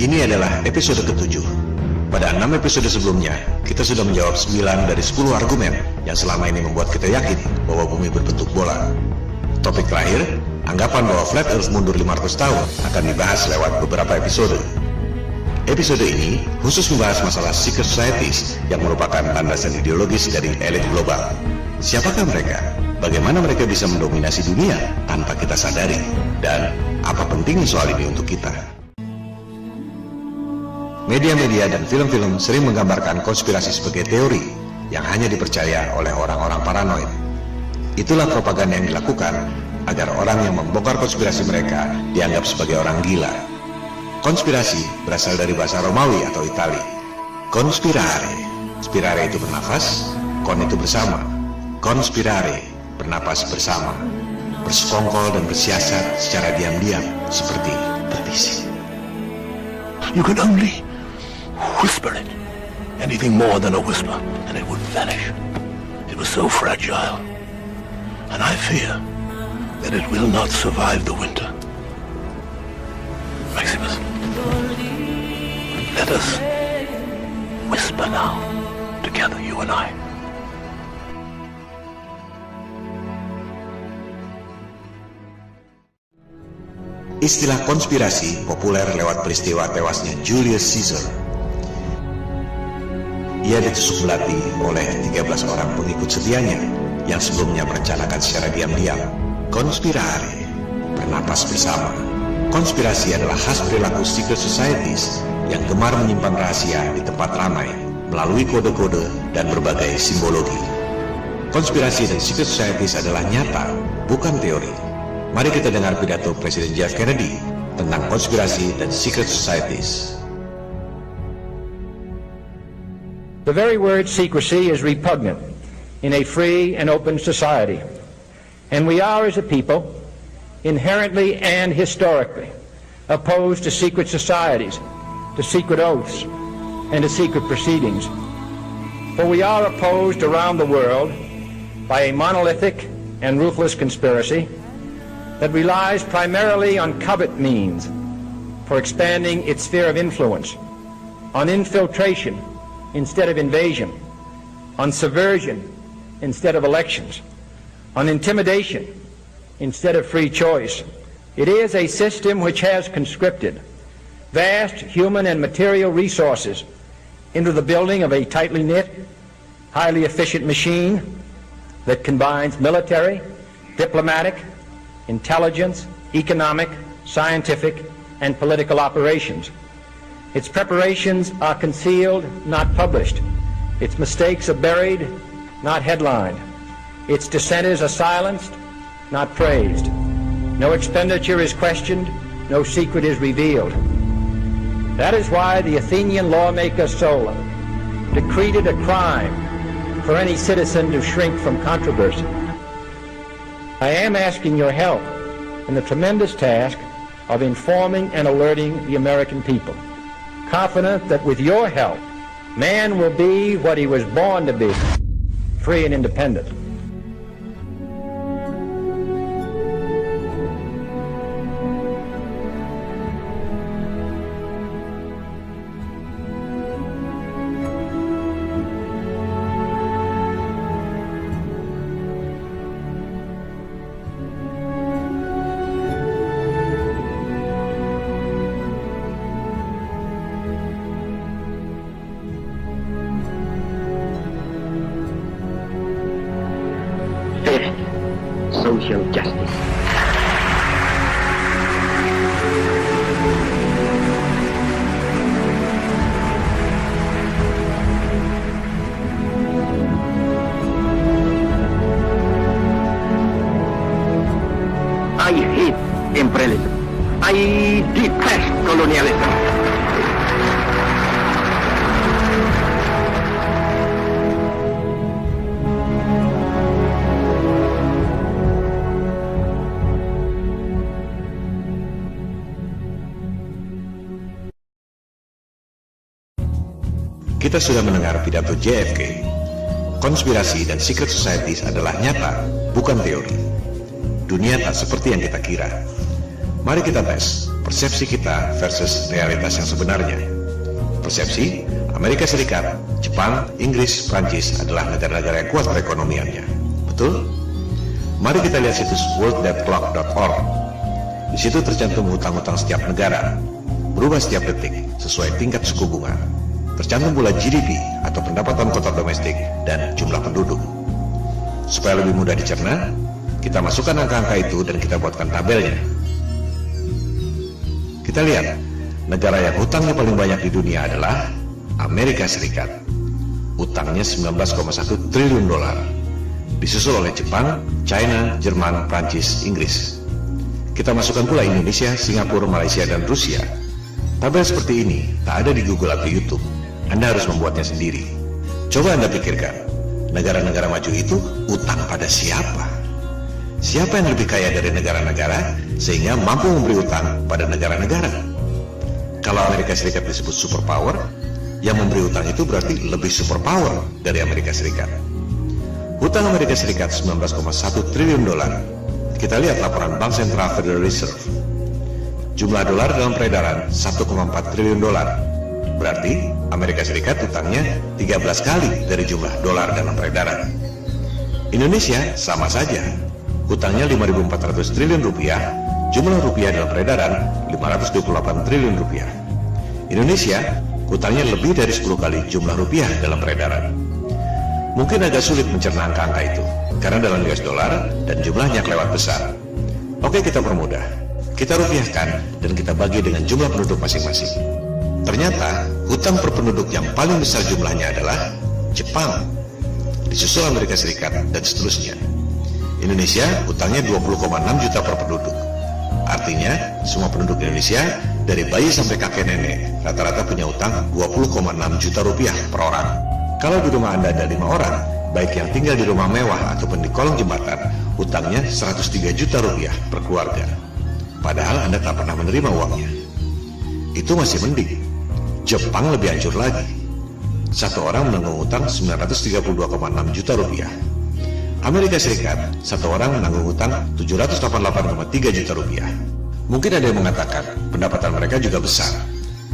Ini adalah episode ke-7. Pada 6 episode sebelumnya, kita sudah menjawab 9 dari 10 argumen yang selama ini membuat kita yakin bahwa bumi berbentuk bola. Topik terakhir, anggapan bahwa flat earth mundur 500 tahun akan dibahas lewat beberapa episode. Episode ini khusus membahas masalah secret societies yang merupakan landasan ideologis dari elit global. Siapakah mereka? Bagaimana mereka bisa mendominasi dunia tanpa kita sadari? Dan apa pentingnya soal ini untuk kita? Media-media dan film-film sering menggambarkan konspirasi sebagai teori yang hanya dipercaya oleh orang-orang paranoid. Itulah propaganda yang dilakukan agar orang yang membongkar konspirasi mereka dianggap sebagai orang gila. Konspirasi berasal dari bahasa Romawi atau Itali. Conspirare. Spirare itu bernafas, kon itu bersama. Conspirare, bernapas bersama. Bersekongkol dan bersiasat secara diam-diam seperti petisi. You could only whisper it, anything more than a whisper, and it would vanish. It was so fragile, and I fear that it will not survive the winter. Maximus, let us whisper now, together, you and I. Istilah konspirasi populer lewat peristiwa tewasnya Julius Caesar. Ia ditusuk belati oleh 13 orang pengikut setianya yang sebelumnya merencanakan secara diam-diam. Conspirare, bernapas bersama. Konspirasi adalah khas perilaku secret societies yang gemar menyimpan rahasia di tempat ramai melalui kode-kode dan berbagai simbologi. Konspirasi dan secret societies adalah nyata, bukan teori. Mari kita dengar pidato Presiden John F. Kennedy tentang konspirasi dan secret societies. The very word secrecy is repugnant in a free and open society, and we are as a people inherently and historically opposed to secret societies, to secret oaths, and to secret proceedings. For we are opposed around the world by a monolithic and ruthless conspiracy that relies primarily on covert means for expanding its sphere of influence, on infiltration instead of invasion, on subversion instead of elections, on intimidation instead of free choice. It is a system which has conscripted vast human and material resources into the building of a tightly knit, highly efficient machine that combines military, diplomatic, intelligence, economic, scientific, and political operations. Its preparations are concealed, not published. Its mistakes are buried, not headlined. Its dissenters are silenced, not praised. No expenditure is questioned, no secret is revealed. That is why the Athenian lawmaker Solon decreed it a crime for any citizen to shrink from controversy. I am asking your help in the tremendous task of informing and alerting the American people, confident that with your help, man will be what he was born to be, free and independent. Social justice. I hate imperialism. I detest colonialism. Kita sudah mendengar pidato JFK. Konspirasi dan secret societies adalah nyata, bukan teori. Dunia tak seperti yang kita kira. Mari kita tes, persepsi kita versus realitas yang sebenarnya. Persepsi, Amerika Serikat, Jepang, Inggris, Prancis adalah negara-negara yang kuat perekonomiannya. Betul? Mari kita lihat situs worlddebtclock.org. Di situ tercantum hutang-hutang setiap negara, berubah setiap detik sesuai tingkat suku bunga. Tercantum pula GDP atau pendapatan kotor domestik dan jumlah penduduk. Supaya lebih mudah dicerna, kita masukkan angka-angka itu dan kita buatkan tabelnya. Kita lihat, negara yang hutangnya paling banyak di dunia adalah Amerika Serikat. Hutangnya 19,1 triliun dolar. Disusul oleh Jepang, China, Jerman, Prancis, Inggris. Kita masukkan pula Indonesia, Singapura, Malaysia, dan Rusia. Tabel seperti ini tak ada di Google atau YouTube. Anda harus membuatnya sendiri. Coba Anda pikirkan, negara-negara maju itu utang pada siapa? Siapa yang lebih kaya dari negara-negara sehingga mampu memberi utang pada negara-negara? Kalau Amerika Serikat disebut superpower, yang memberi utang itu berarti lebih superpower dari Amerika Serikat. Hutang Amerika Serikat 19,1 triliun dolar. Kita lihat laporan Bank Sentral Federal Reserve. Jumlah dolar dalam peredaran 1,4 triliun dolar. Berarti Amerika Serikat utangnya 13 kali dari jumlah dolar dalam peredaran. Indonesia sama saja. Hutangnya 5.400 triliun rupiah, jumlah rupiah dalam peredaran 528 triliun rupiah. Indonesia hutangnya lebih dari 10 kali jumlah rupiah dalam peredaran. Mungkin agak sulit mencerna angka-angka itu, karena dalam US dollar dan jumlahnya kelewat besar. Oke, kita permudah. Kita rupiahkan dan kita bagi dengan jumlah penduduk masing-masing. Ternyata hutang per penduduk yang paling besar jumlahnya adalah Jepang, disusul Amerika Serikat dan seterusnya. Indonesia hutangnya 20,6 juta per penduduk. Artinya semua penduduk Indonesia dari bayi sampai kakek nenek rata-rata punya utang 20,6 juta rupiah per orang. Kalau di rumah Anda ada 5 orang, baik yang tinggal di rumah mewah ataupun di kolong jembatan, hutangnya 103 juta rupiah per keluarga. Padahal Anda tak pernah menerima uangnya. Itu masih mending. Jepang lebih hancur lagi. Satu orang menanggung utang 932,6 juta rupiah. Amerika Serikat, satu orang menanggung utang 788,3 juta rupiah. Mungkin ada yang mengatakan pendapatan mereka juga besar.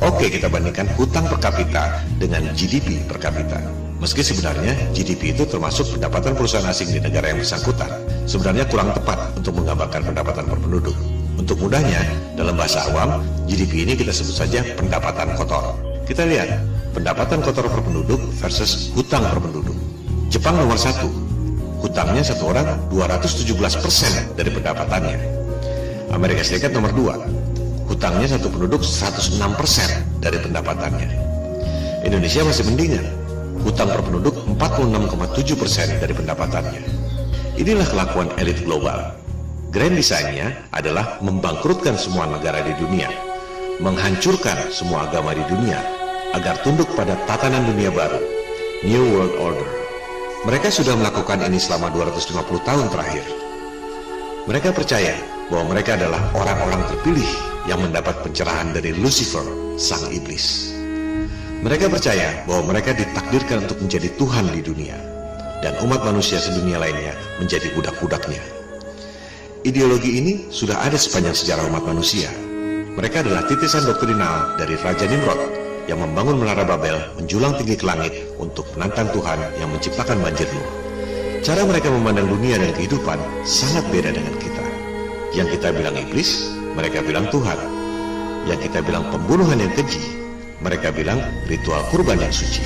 Oke, kita bandingkan hutang per kapita dengan GDP per kapita. Meski sebenarnya GDP itu termasuk pendapatan perusahaan asing di negara yang bersangkutan, sebenarnya kurang tepat untuk menggambarkan pendapatan per penduduk. Untuk mudahnya, dalam bahasa awam, GDP ini kita sebut saja pendapatan kotor. Kita lihat, pendapatan kotor per penduduk versus hutang per penduduk. Jepang nomor 1, hutangnya satu orang 217% dari pendapatannya. Amerika Serikat nomor 2, hutangnya satu penduduk 106% dari pendapatannya. Indonesia masih mendingan, hutang per penduduk 46,7% dari pendapatannya. Inilah kelakuan elit global. Grand design-nya adalah membangkrutkan semua negara di dunia, menghancurkan semua agama di dunia, agar tunduk pada tatanan dunia baru, New World Order. Mereka sudah melakukan ini selama 250 tahun terakhir. Mereka percaya bahwa mereka adalah orang-orang terpilih yang mendapat pencerahan dari Lucifer, sang iblis. Mereka percaya bahwa mereka ditakdirkan untuk menjadi Tuhan di dunia, dan umat manusia sedunia lainnya menjadi budak-budaknya. Ideologi ini sudah ada sepanjang sejarah umat manusia. Mereka adalah titisan doktrinal dari Raja Nimrod yang membangun menara Babel menjulang tinggi ke langit untuk menantang Tuhan yang menciptakan banjir Nuh. Cara mereka memandang dunia dan kehidupan sangat beda dengan kita. Yang kita bilang iblis, mereka bilang Tuhan. Yang kita bilang pembunuhan yang keji, mereka bilang ritual kurban yang suci.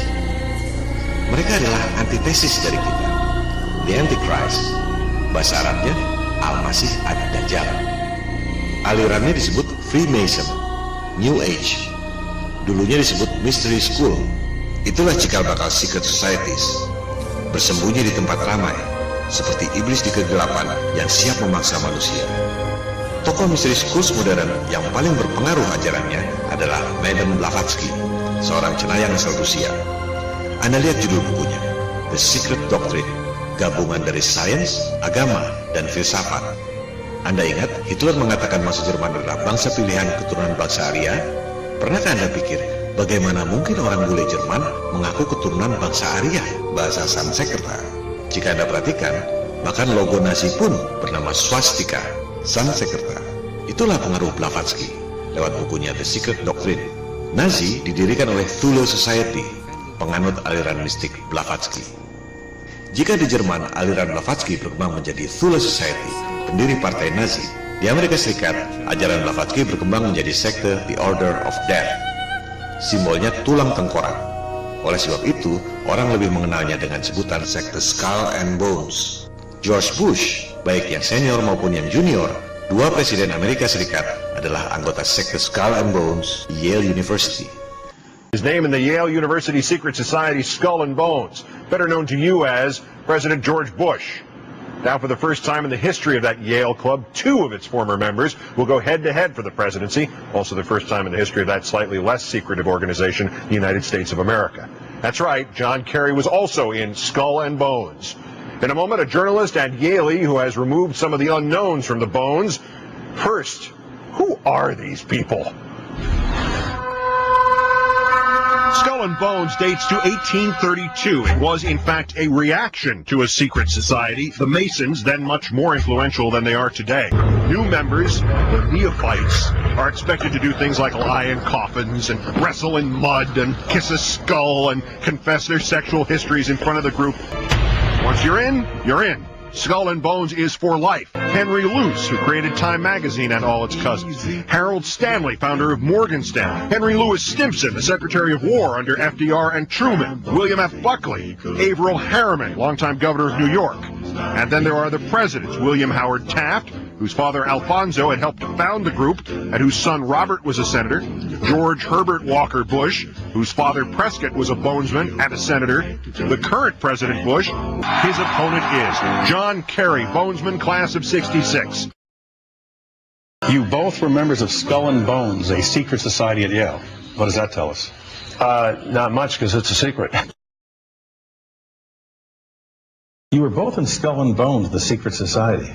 Mereka adalah antitesis dari kita. The Antichrist, bahasa Arabnya Al-Masih Ad-Dajjal. Alirannya disebut Freemason, New Age. Dulunya disebut Mystery School. Itulah cikal bakal secret societies, bersembunyi di tempat ramai, seperti iblis di kegelapan yang siap memaksa manusia. Tokoh Mystery Schools modern yang paling berpengaruh ajarannya adalah Madame Blavatsky, seorang cenayang asal Rusia. Anda lihat judul bukunya, The Secret Doctrine, gabungan dari sains, agama, dan filsafat. Anda ingat Hitler mengatakan masa Jerman adalah bangsa pilihan keturunan bangsa Arya? Pernahkah Anda pikir bagaimana mungkin orang bule Jerman mengaku keturunan bangsa Arya, bahasa Sanskerta? Jika Anda perhatikan, bahkan logo Nazi pun bernama swastika, Sanskerta. Itulah pengaruh Blavatsky. lewat bukunya The Secret Doctrine. Nazi didirikan oleh Thule Society, penganut aliran mistik Blavatsky. Jika di Jerman aliran Blavatsky berkembang menjadi Thule Society, pendiri partai Nazi, di Amerika Serikat ajaran Blavatsky berkembang menjadi sekte The Order of Death. Simbolnya tulang tengkorak. Oleh sebab itu, orang lebih mengenalnya dengan sebutan sekte Skull and Bones. George Bush, baik yang senior maupun yang junior, dua presiden Amerika Serikat, adalah anggota sekte Skull and Bones, Yale University. His name in the Yale University secret society Skull and Bones, better known to you as President George Bush. Now, for the first time in the history of that Yale club, two of its former members will go head-to-head for the presidency. Also the first time in the history of that slightly less secretive organization, the United States of America. That's right, John Kerry was also in Skull and Bones. In a moment, a journalist at Yale who has removed some of the unknowns from the bones. First, who are these people? Skull and Bones dates to 1832. It was, in fact, a reaction to a secret society, the Masons, then much more influential than they are today. New members, the neophytes, are expected to do things like lie in coffins and wrestle in mud and kiss a skull and confess their sexual histories in front of the group. Once you're in, you're in. Skull and Bones is for life. Henry Luce, who created Time magazine and all its cousins. Harold Stanley, founder of Morgan Stanley. Henry Louis Stimson, the Secretary of War under FDR and Truman. William F. Buckley. Averill Harriman, longtime governor of New York. And then there are the presidents, William Howard Taft, whose father Alfonso had helped found the group and whose son Robert was a senator. George Herbert Walker Bush, whose father Prescott was a bonesman and a senator. The current President Bush, his opponent is John Kerry, bonesman, class of 66. You both were members of Skull and Bones, a secret society at Yale. What does that tell us? Not much, because it's a secret. You were both in Skull and Bones, the secret society.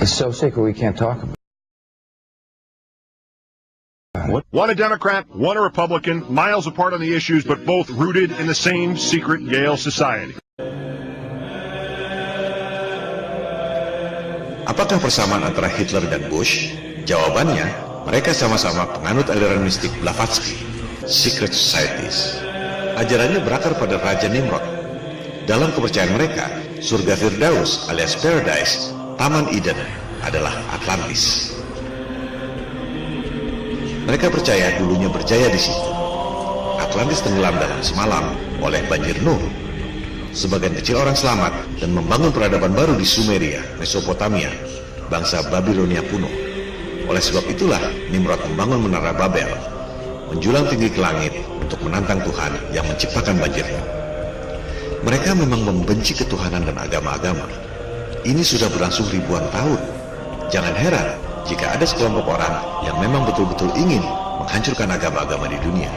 It's so secret we can't talk about it. One a Democrat, one a Republican, miles apart on the issues, but both rooted in the same secret Yale society. Apakah persamaan antara Hitler dan Bush? Jawabannya, mereka sama-sama penganut aliran mistik Blavatsky, secret societies. Ajarannya berakar pada Raja Nimrod. Dalam kepercayaan mereka, surga Firdaus alias Paradise, Taman Eden, adalah Atlantis. Mereka percaya dulunya berjaya di situ. Atlantis tenggelam dalam semalam oleh banjir Nuh. Sebagian kecil orang selamat dan membangun peradaban baru di Sumeria, Mesopotamia, bangsa Babilonia kuno. Oleh sebab itulah Nimrod membangun menara Babel, menjulang tinggi ke langit untuk menantang Tuhan yang menciptakan banjirnya. Mereka memang membenci ketuhanan dan agama-agama. Ini sudah berlangsung ribuan tahun. Jangan heran jika ada sekelompok orang yang memang betul-betul ingin menghancurkan agama-agama di dunia.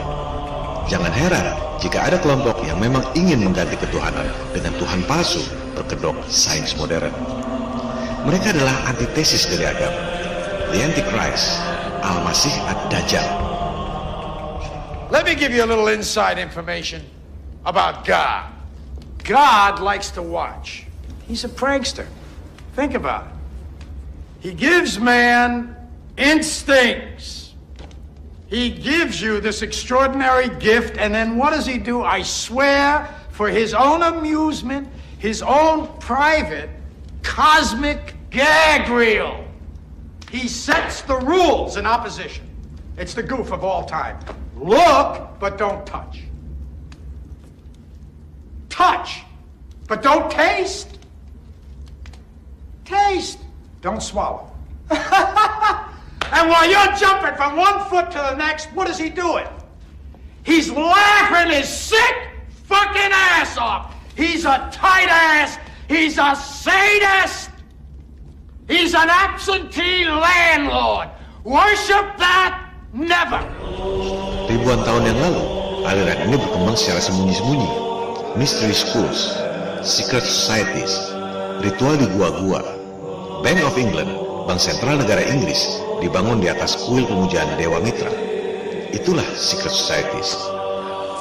Jangan heran jika ada kelompok yang memang ingin mengganti ketuhanan dengan Tuhan palsu berkedok sains modern. Mereka adalah antitesis dari agama. The Antichrist, Al-Masih Ad-Dajjal. Let me give you a little inside information about God. God likes to watch. He's a prankster. Think about it. He gives man instincts. He gives you this extraordinary gift, and then what does he do? I swear, for his own amusement, his own private cosmic gag reel, he sets the rules in opposition. It's the goof of all time. Look, but don't touch. Touch, but don't taste. Taste, don't swallow. And while you're jumping from one foot to the next, what is he doing? He's laughing his sick fucking ass off. He's a tight ass. He's a sadist. He's an absentee landlord. Worship that? Never. Ribuan tahun yang lalu, aliran ini berkembang secara sembunyi-sembunyi. Mystery schools, secret societies, ritual di gua-gua. Bank of England, bank sentral negara Inggris, dibangun di atas kuil pemujaan Dewa Mitra. Itulah secret societies.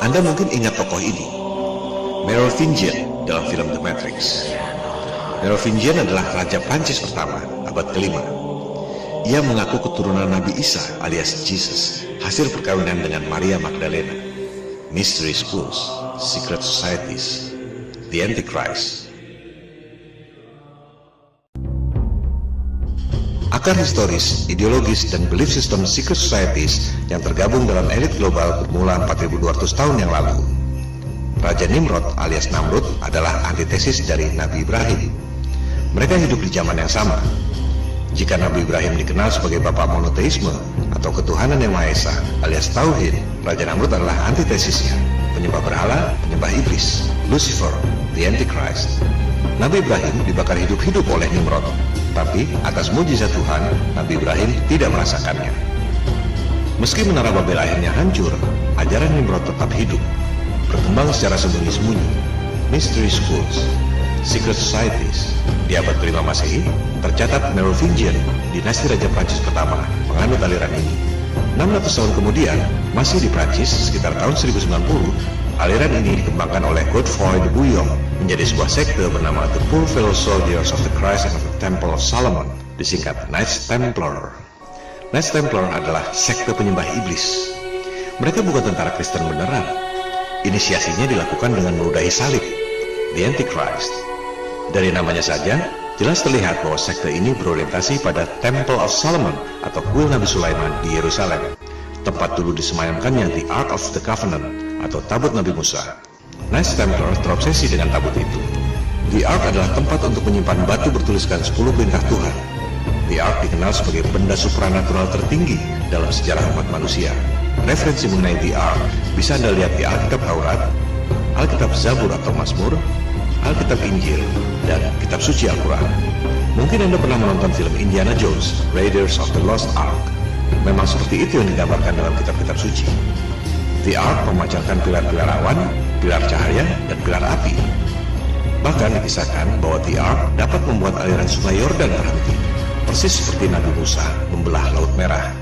Anda mungkin ingat tokoh ini, Merovingian dalam film The Matrix. Merovingian adalah Raja Prancis pertama, abad ke-5. Ia mengaku keturunan Nabi Isa alias Jesus, hasil perkawinan dengan Maria Magdalena. Mystery schools, secret societies, the Antichrist. Akar historis, ideologis, dan belief system secret societies yang tergabung dalam elit global bermula 4200 tahun yang lalu. Raja Nimrod alias Namrud adalah antitesis dari Nabi Ibrahim. Mereka hidup di zaman yang sama. Jika Nabi Ibrahim dikenal sebagai bapak monoteisme atau ketuhanan yang Maha Esa alias tauhid, Raja Namrud adalah antitesisnya, penyembah berhala, penyembah iblis, Lucifer, the Antichrist. Nabi Ibrahim dibakar hidup-hidup oleh Nimrod, tapi atas mujizat Tuhan, Nabi Ibrahim tidak merasakannya. Meski menara Babel akhirnya hancur, ajaran Nimrod tetap hidup, berkembang secara sembunyi-sembunyi. Mystery schools, secret societies. Di abad ke-5 Masehi, tercatat Merovingian, dinasti Raja Prancis pertama, menganut aliran ini. 600 tahun kemudian, masih di Prancis sekitar tahun 1090, aliran ini dikembangkan oleh Godefroy de Bouillon menjadi sebuah sekte bernama The Poor Fellow Soldiers of the Christ and of the Temple of Solomon, disingkat Knights Templar. Knights Templar adalah sekte penyembah iblis. Mereka bukan tentara Kristen beneran. Inisiasinya dilakukan dengan meludahi salib, the Antichrist. Dari namanya saja, jelas terlihat bahwa sekte ini berorientasi pada Temple of Solomon atau kuil Nabi Sulaiman di Yerusalem, tempat dulu disemayamkannya the Ark of the Covenant atau tabut Nabi Musa. Knights Templar terobsesi dengan tabut itu. The Ark adalah tempat untuk menyimpan batu bertuliskan 10 perintah Tuhan. The Ark dikenal sebagai benda supranatural tertinggi dalam sejarah umat manusia. Referensi mengenai The Ark bisa Anda lihat di Alkitab Taurat, Alkitab Zabur atau Mazmur, Alkitab Injil, dan Kitab Suci Al-Quran. Mungkin Anda pernah menonton film Indiana Jones, Raiders of the Lost Ark. Memang seperti itu yang digambarkan dalam kitab-kitab suci. The Ark memancarkan pilar-pilar awan, pilar cahaya, dan pilar api. Bahkan dikisahkan bahwa The Ark dapat membuat aliran sungai Yordan berhenti, persis seperti Nabi Musa membelah Laut Merah.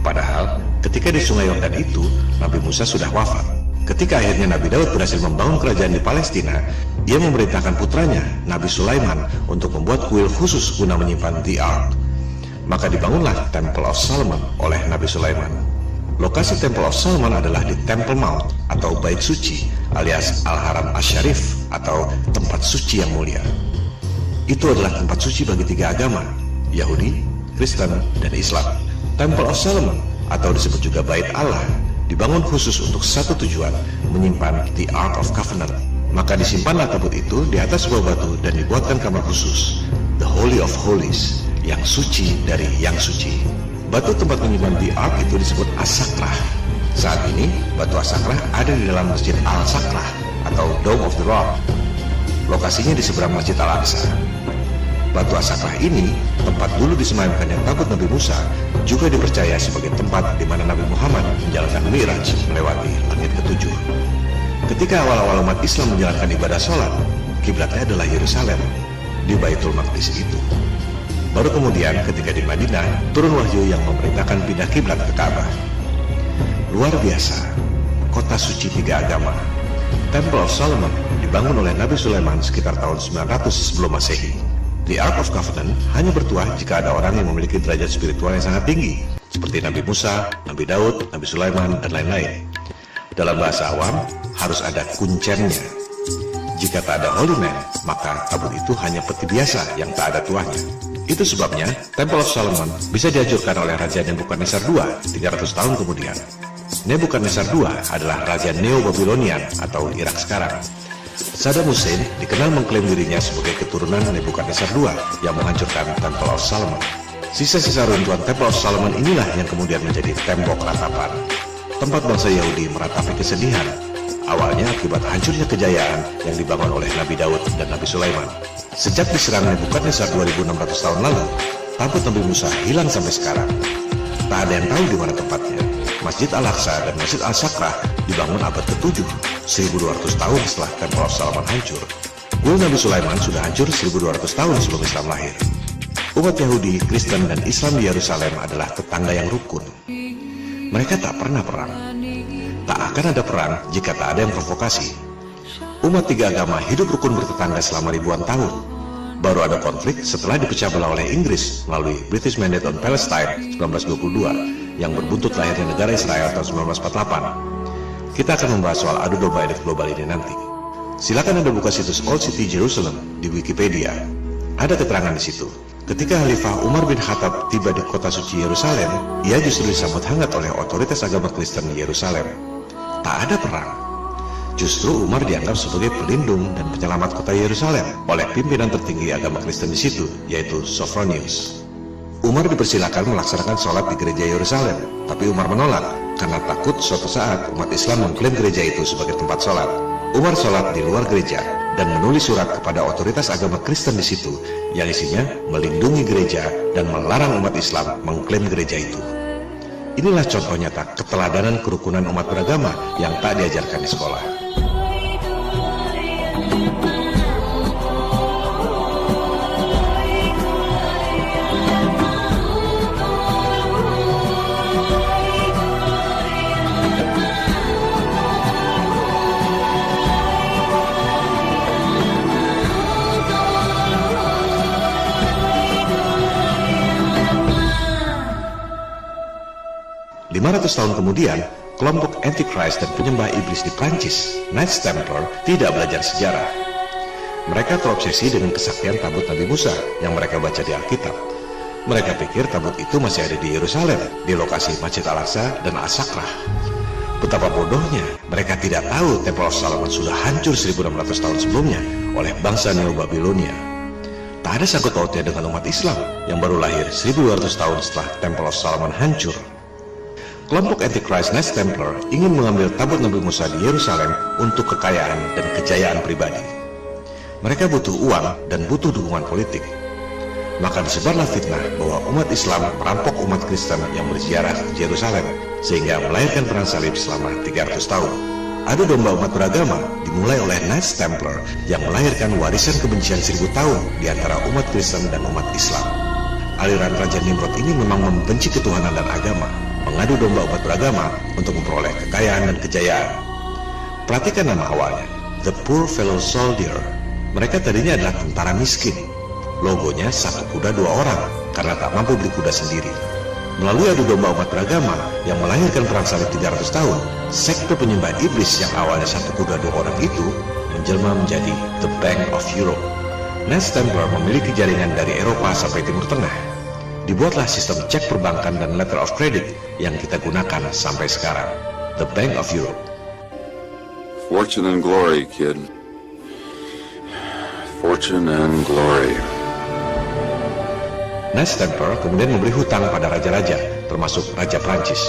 Padahal, ketika di sungai Yordan itu, Nabi Musa sudah wafat. Ketika akhirnya Nabi Daud berhasil membangun kerajaan di Palestina, ia memerintahkan putranya, Nabi Sulaiman, untuk membuat kuil khusus guna menyimpan The Ark. Maka dibangunlah Temple of Solomon oleh Nabi Sulaiman. Lokasi Temple of Solomon adalah di Temple Mount atau Bait Suci alias Al-Haram Asy-Syarif atau tempat suci yang mulia. Itu adalah tempat suci bagi 3 agama, Yahudi, Kristen, dan Islam. Temple of Solomon atau disebut juga Bait Allah dibangun khusus untuk satu tujuan, menyimpan the Ark of Covenant. Maka disimpanlah tabut itu di atas sebuah batu dan dibuatkan kamar khusus, the Holy of Holies, yang suci dari yang suci. Batu tempat menyimpan the Ark itu disebut As-Sakrah. Saat ini, batu As-Sakrah ada di dalam Masjid Al-Sakrah atau Dome of the Rock. Lokasinya di seberang Masjid Al-Aqsa. Batu As-Sakrah ini, tempat dulu disemayamkannya tabut Nabi Musa, juga dipercaya sebagai tempat di mana Nabi Muhammad menjalankan Mi'raj melewati langit ke-7. Ketika awal-awal umat Islam menjalankan ibadah sholat, kiblatnya adalah Yerusalem, di Baitul Maqdis itu. Baru kemudian ketika di Madinah, turun wahyu yang memerintahkan pindah kiblat ke Ka'bah. Luar biasa, kota suci 3 agama. Temple of Solomon dibangun oleh Nabi Sulaiman sekitar tahun 900 sebelum Masehi. The Ark of Covenant hanya bertuah jika ada orang yang memiliki derajat spiritual yang sangat tinggi, seperti Nabi Musa, Nabi Daud, Nabi Sulaiman, dan lain-lain. Dalam bahasa awam, harus ada kuncennya. Jika tak ada holy man, maka tabut itu hanya peti biasa yang tak ada tuahnya. Itu sebabnya Temple of Solomon bisa dihancurkan oleh Raja Nebukadnezar II 300 tahun kemudian. Nebukadnezar II adalah Raja Neo-Babylonian atau Irak sekarang. Saddam Hussein dikenal mengklaim dirinya sebagai keturunan Nebukadnezar II yang menghancurkan Temple of Solomon. Sisa-sisa runtuhan Temple of Solomon inilah yang kemudian menjadi tembok ratapan, tempat bangsa Yahudi meratapi kesedihan, awalnya akibat hancurnya kejayaan yang dibangun oleh Nabi Daud dan Nabi Sulaiman. Sejak diserang Nebukadnezar 2600 tahun lalu, tabut Nabi Musa hilang sampai sekarang. Tak ada yang tahu di mana tempatnya. Masjid Al-Aqsa dan Masjid Al-Sakrah dibangun abad ke-7, 1200 tahun setelah Temple of Solomon hancur. Kuil Nabi Sulaiman sudah hancur 1200 tahun sebelum Islam lahir. Umat Yahudi, Kristen, dan Islam di Yerusalem adalah tetangga yang rukun. Mereka tak pernah perang. Tak akan ada perang jika tak ada yang provokasi. Umat 3 agama hidup rukun bertetangga selama ribuan tahun. Baru ada konflik setelah dipecah belah oleh Inggris melalui British Mandate on Palestine 1922 yang berbuntut lahirnya negara Israel tahun 1948. Kita akan membahas soal adu domba elit global ini nanti. Silakan Anda buka situs Old City Jerusalem di Wikipedia. Ada keterangan di situ. Ketika Khalifah Umar bin Khattab tiba di kota suci Yerusalem, ia justru disambut hangat oleh otoritas agama Kristen di Yerusalem. Tak ada perang. Justru Umar dianggap sebagai pelindung dan penyelamat kota Yerusalem oleh pimpinan tertinggi agama Kristen di situ, yaitu Sophronius. Umar dipersilakan melaksanakan sholat di gereja Yerusalem, tapi Umar menolak karena takut suatu saat umat Islam mengklaim gereja itu sebagai tempat sholat. Umar sholat di luar gereja dan menulis surat kepada otoritas agama Kristen di situ yang isinya melindungi gereja dan melarang umat Islam mengklaim gereja itu. Inilah contoh nyata keteladanan kerukunan umat beragama yang tak diajarkan di sekolah. Ratus tahun kemudian, kelompok Antichrist dan penyembah iblis di Prancis, Knights Templar, tidak belajar sejarah. Mereka terobsesi dengan kesaktian tabut Nabi Musa yang mereka baca di Alkitab. Mereka pikir tabut itu masih ada di Yerusalem, di lokasi Masjid Al-Aqsa dan As-Sakrah. Betapa bodohnya, mereka tidak tahu Temple of Solomon sudah hancur 1600 tahun sebelumnya oleh bangsa Neo-Babilonia. Tak ada sangkut pautnya dengan umat Islam yang baru lahir 1200 tahun setelah Temple of Solomon hancur. Kelompok Antichrist Knights Templar ingin mengambil tabut Nabi Musa di Yerusalem untuk kekayaan dan kejayaan pribadi. Mereka butuh uang dan butuh dukungan politik. Maka disebarlah fitnah bahwa umat Islam merampok umat Kristen yang berziarah ke Yerusalem sehingga melahirkan perang salib selama 300 tahun. Adu domba umat beragama dimulai oleh Knights Templar yang melahirkan warisan kebencian 1000 tahun di antara umat Kristen dan umat Islam. Aliran Raja Nimrod ini memang membenci ketuhanan dan agama, mengadu domba umat beragama untuk memperoleh kekayaan dan kejayaan. Perhatikan nama awalnya, The Poor Fellow Soldier. Mereka tadinya adalah tentara miskin. Logonya satu kuda 2 orang karena tak mampu beli kuda sendiri. Melalui adu domba umat beragama yang melahirkan perang salib 300 tahun, sekte penyembah iblis yang awalnya satu kuda 2 orang itu menjelma menjadi The Bank of Europe. Knights Templar memiliki jaringan dari Eropa sampai Timur Tengah. Dibuatlah sistem cek perbankan dan letter of credit yang kita gunakan sampai sekarang, The Bank of Europe. Fortune and glory, kid. Fortune and glory. Knights Templar kemudian memberi hutang pada raja-raja, termasuk Raja Prancis.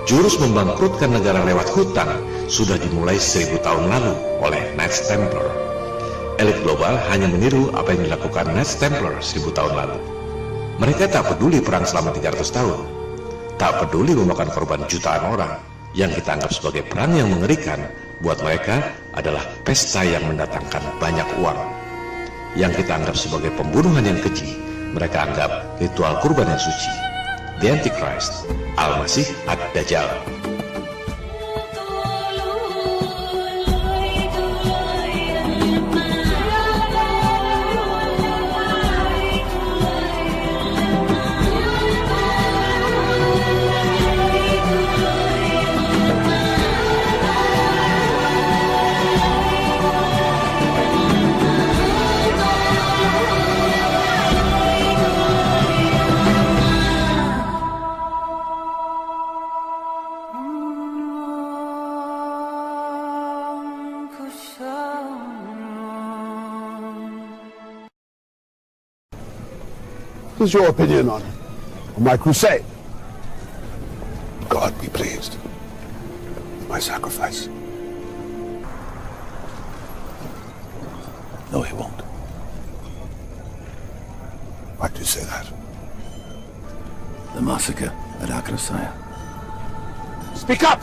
Jurus membangkrutkan negara lewat hutang sudah dimulai 1000 tahun lalu oleh Knights Templar. Elit global hanya meniru apa yang dilakukan Knights Templar 1000 tahun lalu. Mereka tak peduli perang selama 300 tahun, tak peduli memakan korban jutaan orang. Yang kita anggap sebagai perang yang mengerikan, buat mereka adalah pesta yang mendatangkan banyak uang. Yang kita anggap sebagai pembunuhan yang keji, mereka anggap ritual kurban yang suci. The Antichrist, Al-Masih Ad-Dajjal. What is your opinion on my crusade? God be pleased with my sacrifice. No, he won't. Why do you say that? The massacre at Agar. Speak up!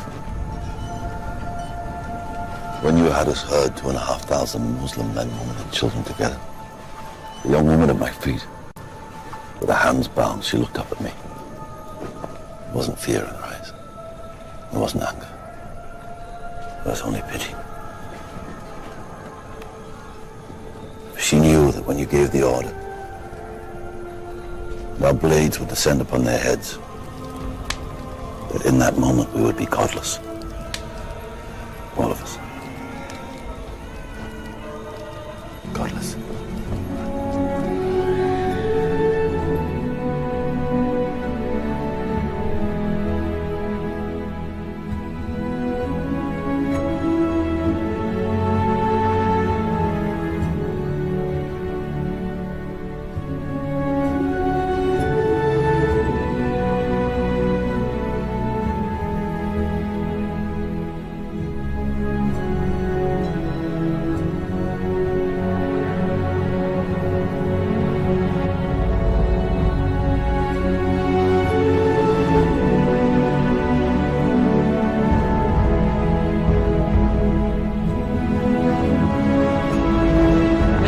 When you had us herd 2,500 Muslim men, women and children together, a young woman at my feet, with her hands bound, she looked up at me. It wasn't fear in her eyes. It wasn't anger. It was only pity. She knew that when you gave the order, our blades would descend upon their heads. That in that moment we would be godless. All of us. Godless.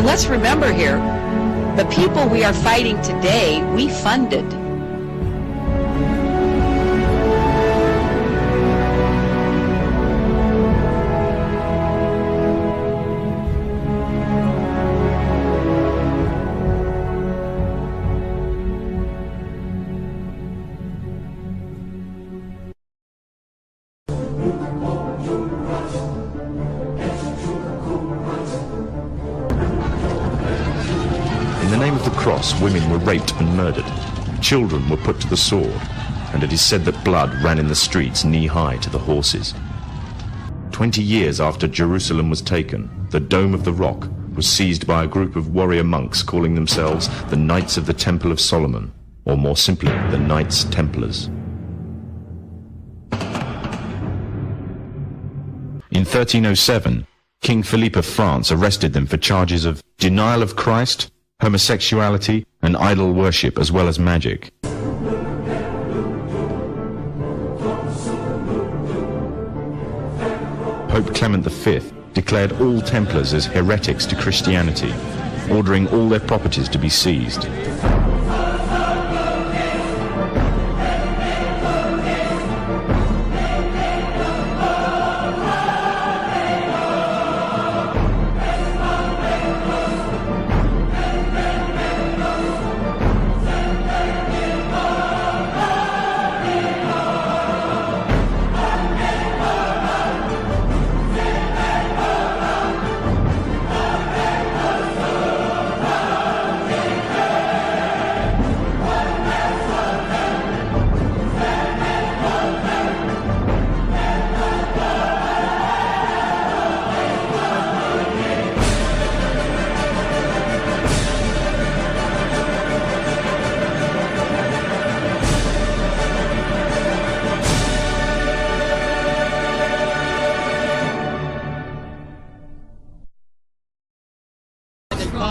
Let's remember here, the people we are fighting today, we funded. In the name of the cross, women were raped and murdered. Children were put to the sword, and it is said that blood ran in the streets knee-high to the horses. 20 years after Jerusalem was taken, the Dome of the Rock was seized by a group of warrior monks calling themselves the Knights of the Temple of Solomon, or more simply, the Knights Templars. In 1307, King Philippe of France arrested them for charges of denial of Christ, homosexuality, and idol worship, as well as magic. Pope Clement V declared all Templars as heretics to Christianity, ordering all their properties to be seized.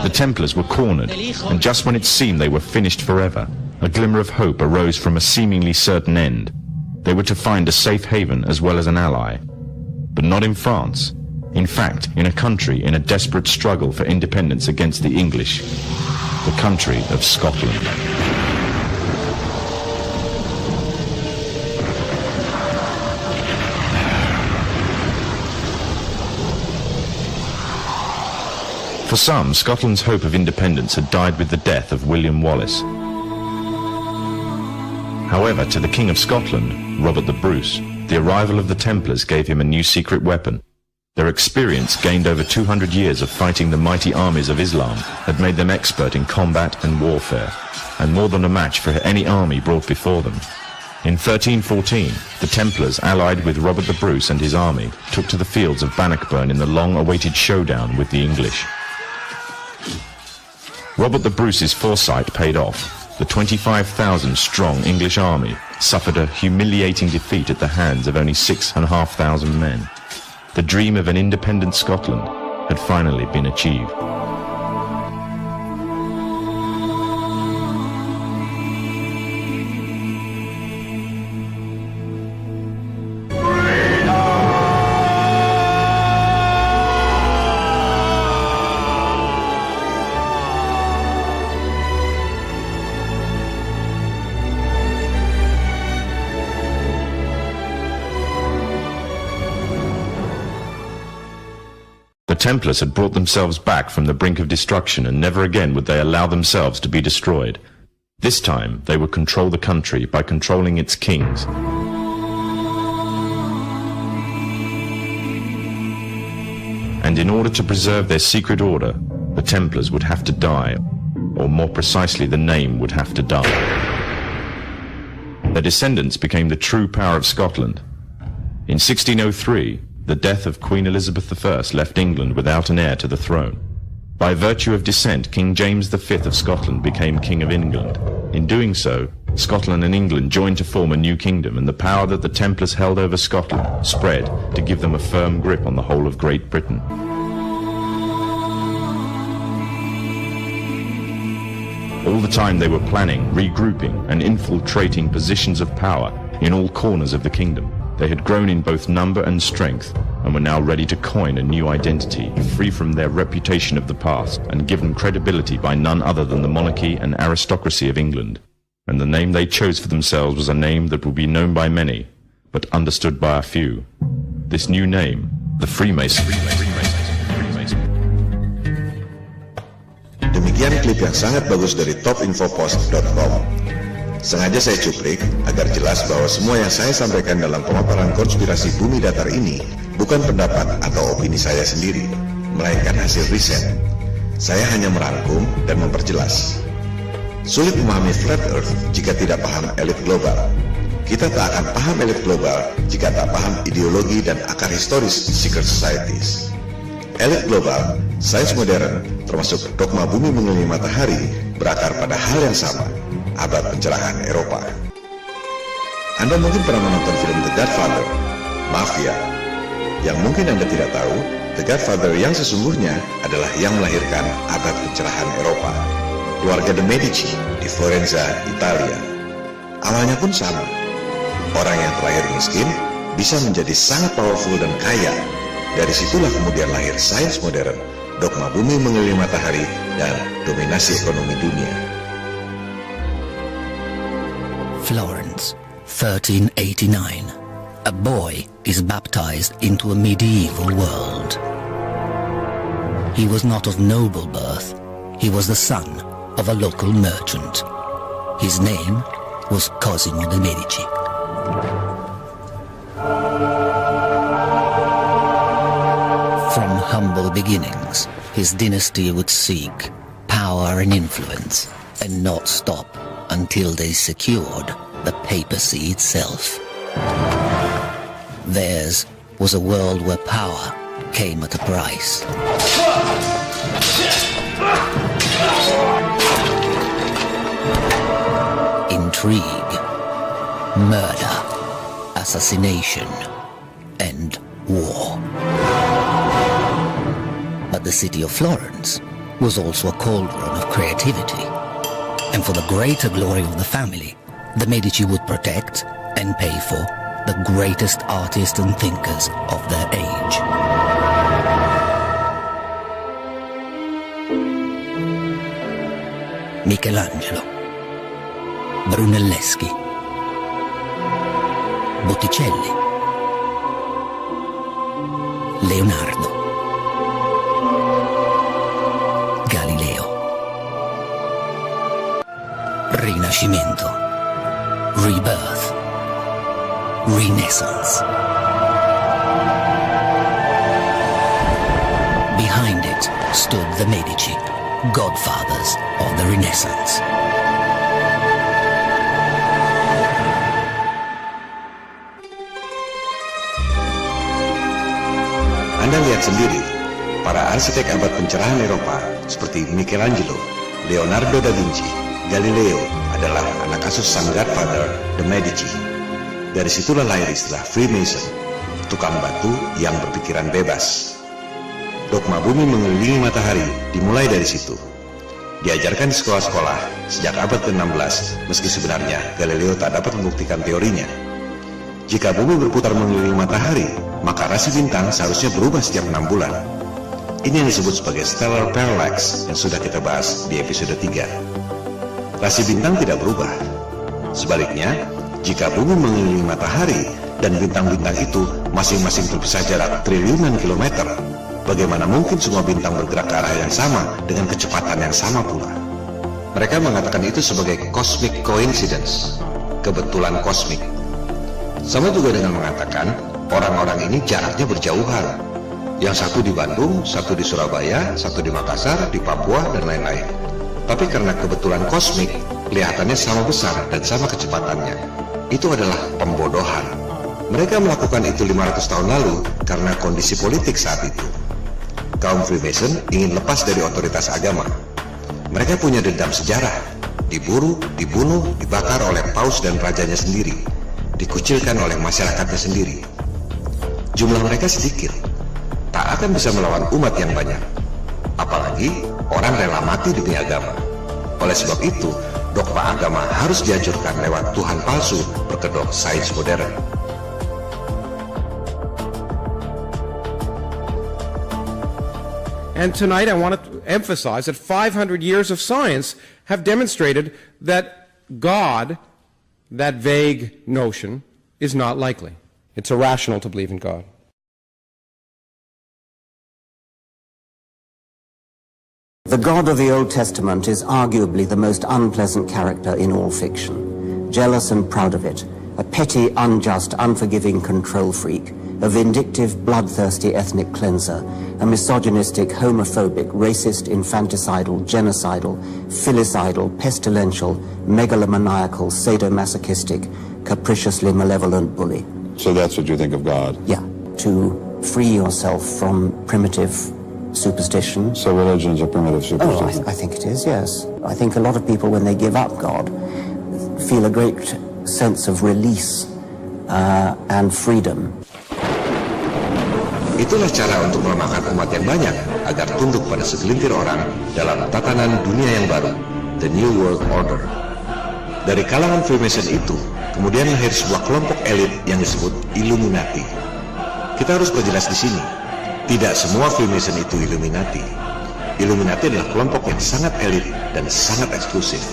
The Templars were cornered, and just when it seemed they were finished forever, a glimmer of hope arose from a seemingly certain end. They were to find a safe haven as well as an ally. But not in France. In fact, in a country in a desperate struggle for independence against the English. The country of Scotland. For some, Scotland's hope of independence had died with the death of William Wallace. However, to the King of Scotland, Robert the Bruce, the arrival of the Templars gave him a new secret weapon. Their experience, gained over 200 years of fighting the mighty armies of Islam, had made them expert in combat and warfare, and more than a match for any army brought before them. In 1314, the Templars, allied with Robert the Bruce and his army, took to the fields of Bannockburn in the long-awaited showdown with the English. Robert the Bruce's foresight paid off. The 25,000-strong English army suffered a humiliating defeat at the hands of only 6,500 men. The dream of an independent Scotland had finally been achieved. The Templars had brought themselves back from the brink of destruction, and never again would they allow themselves to be destroyed. This time, they would control the country by controlling its kings. And in order to preserve their secret order, the Templars would have to die, or more precisely, the name would have to die. Their descendants became the true power of Scotland. In 1603, the death of Queen Elizabeth I left England without an heir to the throne. By virtue of descent, King James V of Scotland became King of England. In doing so, Scotland and England joined to form a new kingdom, and the power that the Templars held over Scotland spread to give them a firm grip on the whole of Great Britain. All the time they were planning, regrouping, and infiltrating positions of power in all corners of the kingdom. They had grown in both number and strength, and were now ready to coin a new identity, free from their reputation of the past, and given credibility by none other than the monarchy and aristocracy of England. And the name they chose for themselves was a name that would be known by many, but understood by a few. This new name, the Freemasons. Demikian klip yang sangat bagus dari topinfopost.com. Sengaja saya cuplik agar jelas bahwa semua yang saya sampaikan dalam pemaparan konspirasi bumi datar ini bukan pendapat atau opini saya sendiri, melainkan hasil riset. Saya hanya merangkum dan memperjelas. Sulit memahami flat earth jika tidak paham elit global. Kita tak akan paham elit global jika tak paham ideologi dan akar historis secret societies. Elit global, sains modern, termasuk dogma bumi mengelilingi matahari, berakar pada hal yang sama, abad pencerahan Eropa. Anda mungkin pernah menonton film The Godfather, Mafia. Yang mungkin Anda tidak tahu, The Godfather yang sesungguhnya adalah yang melahirkan abad pencerahan Eropa. Keluarga de Medici di Florenza, Italia. Awalnya pun sama. Orang yang terlahir miskin bisa menjadi sangat powerful dan kaya. Dari situlah kemudian lahir sains modern, dogma bumi mengelilingi matahari, dan dominasi ekonomi dunia. Florence, 1389. A boy is baptized into a medieval world. He was not of noble birth. He was the son of a local merchant. His name was Cosimo de' Medici. From humble beginnings, his dynasty would seek power and influence, and not stop until they secured the papacy itself. Theirs was a world where power came at a price. Intrigue, murder, assassination, and war. But the city of Florence was also a cauldron of creativity. And for the greater glory of the family, the Medici would protect and pay for the greatest artists and thinkers of their age. Michelangelo, Brunelleschi, Botticelli, Leonardo, Galileo. Rinascimento, rebirth, renaissance. Behind it stood the Medici, godfathers of the Renaissance. Anda lihat sendiri, para arsitek abad pencerahan Eropa seperti Michelangelo, Leonardo da Vinci, Galileo adalah anak asuh sang godfather, the Medici. Dari situlah lahir istilah Freemason, tukang batu yang berpikiran bebas. Dogma bumi mengelilingi matahari dimulai dari situ. Diajarkan di sekolah-sekolah sejak abad ke-16, meski sebenarnya Galileo tak dapat membuktikan teorinya. Jika bumi berputar mengelilingi matahari, maka rasi bintang seharusnya berubah setiap 6 bulan. Ini yang disebut sebagai stellar parallax yang sudah kita bahas di episode 3. Rasi bintang tidak berubah. Sebaliknya, jika bumi mengelilingi matahari dan bintang-bintang itu masing-masing terpisah jarak triliunan kilometer, Bagaimana mungkin semua bintang bergerak ke arah yang sama dengan kecepatan yang sama pula? Mereka mengatakan itu sebagai cosmic coincidence, kebetulan kosmik. Sama juga dengan mengatakan orang-orang ini jaraknya berjauhan. Yang satu di Bandung, satu di Surabaya, satu di Makassar, di Papua, dan lain-lain. Tapi karena kebetulan kosmik, kelihatannya sama besar dan sama kecepatannya. Itu adalah pembodohan. Mereka melakukan itu 500 tahun lalu karena kondisi politik saat itu. Kaum Freemason ingin lepas dari otoritas agama. Mereka punya dendam sejarah, diburu, dibunuh, dibakar oleh paus dan rajanya sendiri, dikucilkan oleh masyarakatnya sendiri. Jumlah mereka sedikit, tak akan bisa melawan umat yang banyak. Apalagi orang rela mati demi agama. Oleh sebab itu, dogma agama harus dihancurkan lewat Tuhan palsu berkedok sains modern. And tonight I want to emphasize that 500 years of science have demonstrated that God, that vague notion, is not likely. It's irrational to believe in God. The God of the Old Testament is arguably the most unpleasant character in all fiction. Jealous and proud of it, a petty, unjust, unforgiving control freak, a vindictive, bloodthirsty ethnic cleanser, a misogynistic, homophobic, racist, infanticidal, genocidal, filicidal, pestilential, megalomaniacal, sadomasochistic, capriciously malevolent bully. So that's what you think of God? Yeah, to free yourself from primitive superstition. So religion's a primitive superstition? Oh, I think it is, yes. I think a lot of people, when they give up God, feel a great sense of release and freedom. Itulah cara untuk melemahkan umat yang banyak agar tunduk pada segelintir orang dalam tatanan dunia yang baru, the New World Order. Dari kalangan Freemason itu, kemudian lahir sebuah kelompok elit yang disebut Illuminati. Kita harus perjelas di sini, tidak semua Freemason itu Illuminati. Illuminati adalah kelompok yang sangat elit dan sangat eksklusif.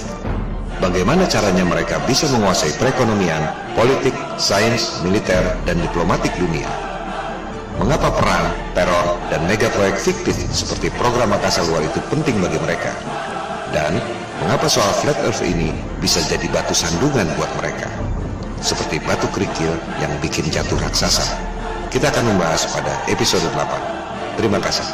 Bagaimana caranya mereka bisa menguasai perekonomian, politik, sains, militer, dan diplomatik dunia? Mengapa perang, teror, dan mega proyek fiktif seperti program angkasa luar itu penting bagi mereka? Dan mengapa soal flat earth ini bisa jadi batu sandungan buat mereka? Seperti batu kerikil yang bikin jatuh raksasa. Kita akan membahas pada episode 8. Terima kasih.